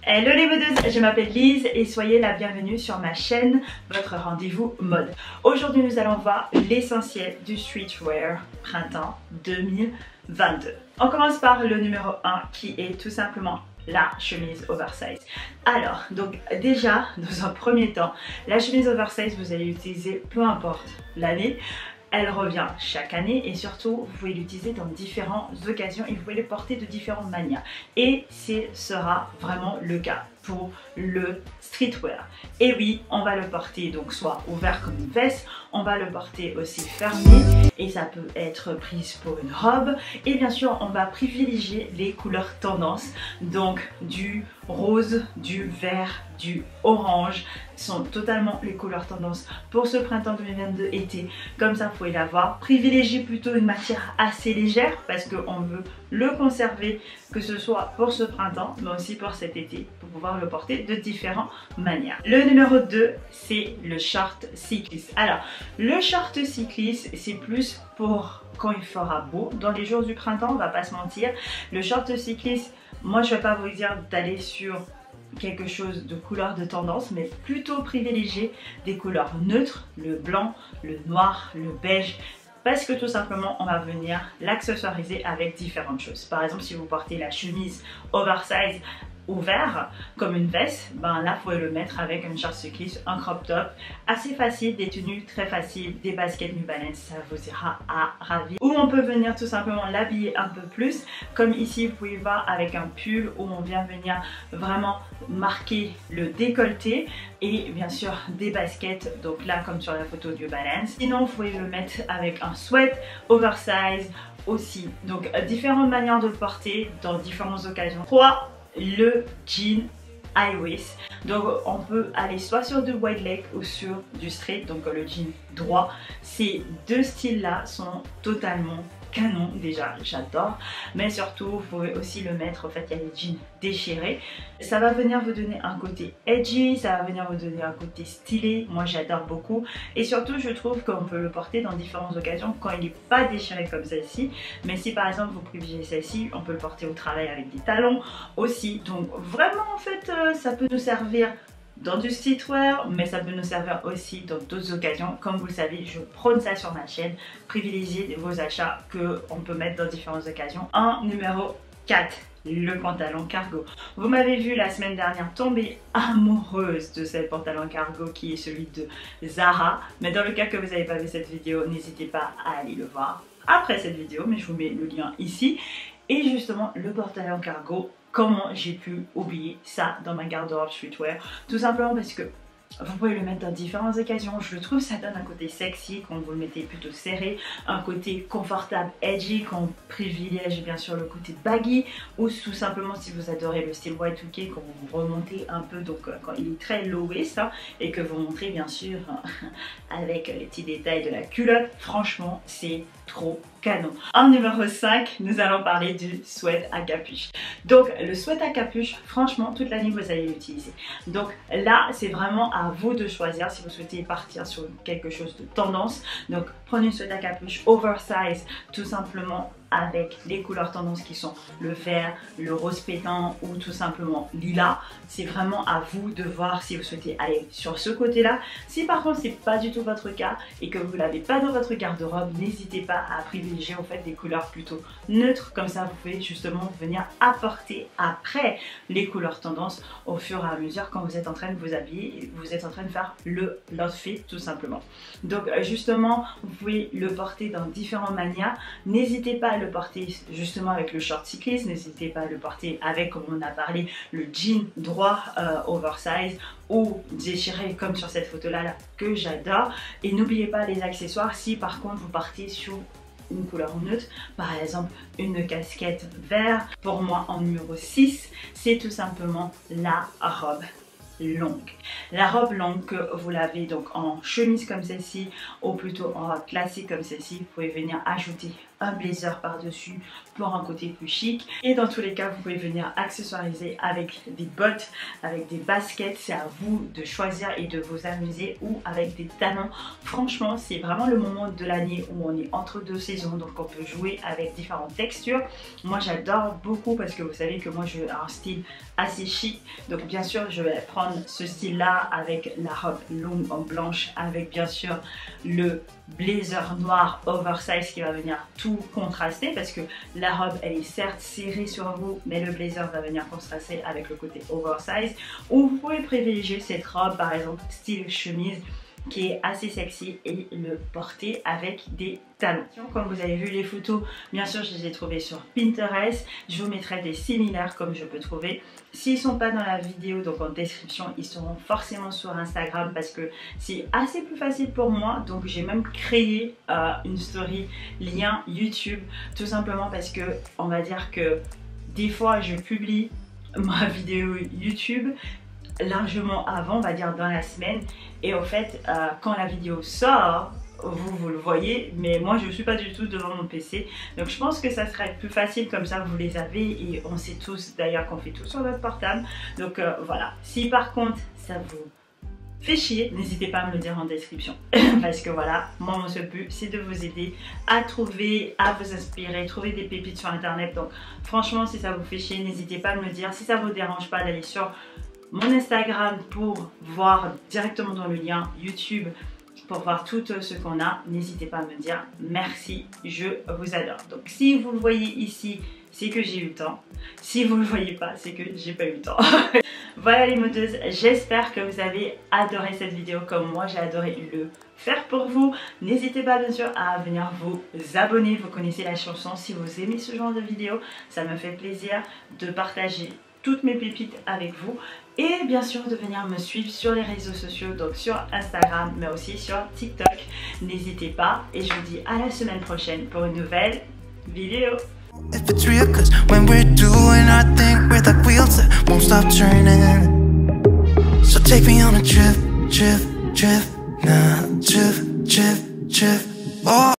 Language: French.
Hello les modeuses, je m'appelle Lise et soyez la bienvenue sur ma chaîne, votre rendez-vous mode. Aujourd'hui nous allons voir l'essentiel du streetwear printemps 2022. On commence par le numéro 1 qui est tout simplement la chemise oversize. Alors, donc déjà, dans un premier temps, la chemise oversize, vous allez l'utiliser peu importe l'année. Elle revient chaque année et surtout, vous pouvez l'utiliser dans différentes occasions et vous pouvez le porter de différentes manières. Et ce sera vraiment le cas pour le streetwear. Et oui, on va le porter donc soit ouvert comme une veste, on va le porter aussi fermé et ça peut être prise pour une robe. Et bien sûr, on va privilégier les couleurs tendances, donc du rose, du vert, du orange sont totalement les couleurs tendances pour ce printemps 2022 été. Comme ça, vous pouvez l'avoir. Privilégiez plutôt une matière assez légère parce qu'on veut le conserver, que ce soit pour ce printemps mais aussi pour cet été, pour pouvoir le porter de différentes manières. Le numéro 2, c'est le short cycliste. Alors, le short cycliste, c'est plus pour quand il fera beau. Dans les jours du printemps, on va pas se mentir. Le short cycliste, moi je vais pas vous dire d'aller sur quelque chose de couleur de tendance, mais plutôt privilégier des couleurs neutres, le blanc, le noir, le beige, parce que tout simplement on va venir l'accessoiriser avec différentes choses. Par exemple, si vous portez la chemise oversize ouvert comme une veste, ben là vous pouvez le mettre avec un short cycliste, un crop top, assez facile, des tenues très faciles, des baskets New Balance, ça vous ira à ravir. Ou on peut venir tout simplement l'habiller un peu plus, comme ici vous pouvez voir avec un pull où on vient venir vraiment marquer le décolleté et bien sûr des baskets, donc là comme sur la photo New Balance. Sinon vous pouvez le mettre avec un sweat oversize aussi, donc différentes manières de le porter dans différentes occasions. 3. Le jean high waist, donc on peut aller soit sur du wide leg ou sur du straight, donc le jean droit. Ces deux styles là sont totalement canon, déjà j'adore, mais surtout vous pouvez aussi le mettre, en fait il y a les jeans déchirés, ça va venir vous donner un côté edgy, ça va venir vous donner un côté stylé, moi j'adore beaucoup et surtout je trouve qu'on peut le porter dans différentes occasions quand il n'est pas déchiré comme celle-ci, mais si par exemple vous privilégiez celle-ci, on peut le porter au travail avec des talons aussi, donc vraiment en fait ça peut nous servir dans du streetwear, mais ça peut nous servir aussi dans d'autres occasions. Comme vous le savez, je prône ça sur ma chaîne. Privilégiez vos achats qu'on peut mettre dans différentes occasions. En numéro 4, le pantalon cargo. Vous m'avez vu la semaine dernière tomber amoureuse de ce pantalon cargo qui est celui de Zara. Mais dans le cas que vous n'avez pas vu cette vidéo, n'hésitez pas à aller le voir après cette vidéo, mais je vous mets le lien ici. Et justement, le pantalon cargo, comment j'ai pu oublier ça dans ma garde-robe streetwear? Tout simplement parce que vous pouvez le mettre dans différentes occasions. Je le trouve ça donne un côté sexy quand vous le mettez plutôt serré, un côté confortable, edgy quand on privilège bien sûr le côté baggy, ou tout simplement si vous adorez le style Y2K quand vous remontez un peu, donc quand il est très low waist hein, et que vous montrez bien sûr avec les petits détails de la culotte. Franchement c'est trop canon. En numéro 5, nous allons parler du sweat à capuche. Donc le sweat à capuche, franchement toute l'année vous allez l'utiliser. Donc là c'est vraiment à vous de choisir si vous souhaitez partir sur quelque chose de tendance. Donc prenez une sweat à capuche oversize tout simplement avec les couleurs tendances qui sont le vert, le rose pétant ou tout simplement lilas. C'est vraiment à vous de voir si vous souhaitez aller sur ce côté là. Si par contre c'est pas du tout votre cas et que vous ne l'avez pas dans votre garde-robe, n'hésitez pas à privilégier en fait des couleurs plutôt neutres, comme ça vous pouvez justement venir apporter après les couleurs tendances au fur et à mesure quand vous êtes en train de vous habiller et vous êtes en train de faire l'outfit tout simplement. Donc justement vous pouvez le porter dans différentes manières. N'hésitez pas à le porter justement avec le short cycliste, n'hésitez pas à le porter avec, comme on a parlé, le jean droit oversize ou déchiré comme sur cette photo là que j'adore. Et n'oubliez pas les accessoires si par contre vous partez sur une couleur neutre, par exemple une casquette vert. Pour moi en numéro 6, c'est tout simplement la robe longue. La robe longue que vous l'avez donc en chemise comme celle-ci ou plutôt en robe classique comme celle-ci, vous pouvez venir ajouter un blazer par-dessus pour un côté plus chic. Et dans tous les cas, vous pouvez venir accessoiriser avec des bottes, avec des baskets. C'est à vous de choisir et de vous amuser, ou avec des talons. Franchement, c'est vraiment le moment de l'année où on est entre deux saisons, donc on peut jouer avec différentes textures. Moi, j'adore beaucoup parce que vous savez que moi, j'ai un style assez chic. Donc bien sûr, je vais prendre ce style-là avec la robe longue en blanche, avec bien sûr le blazer noir oversize qui va venir tout contraster, parce que la robe elle est certes serrée sur vous, mais le blazer va venir contraster avec le côté oversize. Ou vous pouvez privilégier cette robe par exemple style chemise qui est assez sexy et le porter avec des talons. Comme vous avez vu les photos, bien sûr je les ai trouvées sur Pinterest. Je vous mettrai des similaires comme je peux trouver. S'ils ne sont pas dans la vidéo, donc en description, ils seront forcément sur Instagram parce que c'est assez plus facile pour moi. Donc j'ai même créé une story lien YouTube, tout simplement parce que on va dire que des fois je publie ma vidéo YouTube largement avant, on va dire dans la semaine, et en fait quand la vidéo sort, vous le voyez, mais moi je ne suis pas du tout devant mon PC, donc je pense que ça serait plus facile comme ça, vous les avez, et on sait tous d'ailleurs qu'on fait tout sur notre portable. Donc voilà, si par contre ça vous fait chier, n'hésitez pas à me le dire en description parce que voilà, moi mon seul but c'est de vous aider à trouver, à vous inspirer, trouver des pépites sur internet. Donc franchement, si ça vous fait chier, n'hésitez pas à me le dire. Si ça vous dérange pas d'aller sur mon Instagram pour voir directement dans le lien YouTube, pour voir tout ce qu'on a, n'hésitez pas à me dire. Merci, je vous adore. Donc si vous le voyez ici, c'est que j'ai eu le temps. Si vous ne le voyez pas, c'est que j'ai pas eu le temps. Voilà les modeuses, j'espère que vous avez adoré cette vidéo comme moi j'ai adoré le faire pour vous. N'hésitez pas bien sûr à venir vous abonner, vous connaissez la chanson. Si vous aimez ce genre de vidéo, ça me fait plaisir de partager toutes mes pépites avec vous, et bien sûr de venir me suivre sur les réseaux sociaux, donc sur Instagram mais aussi sur TikTok. N'hésitez pas, et je vous dis à la semaine prochaine pour une nouvelle vidéo. If it's real, cause when we're doing our thing, we're like wheels that won't stop turning. So take me on a trip, trip, trip, nah, trip, trip, trip, oh.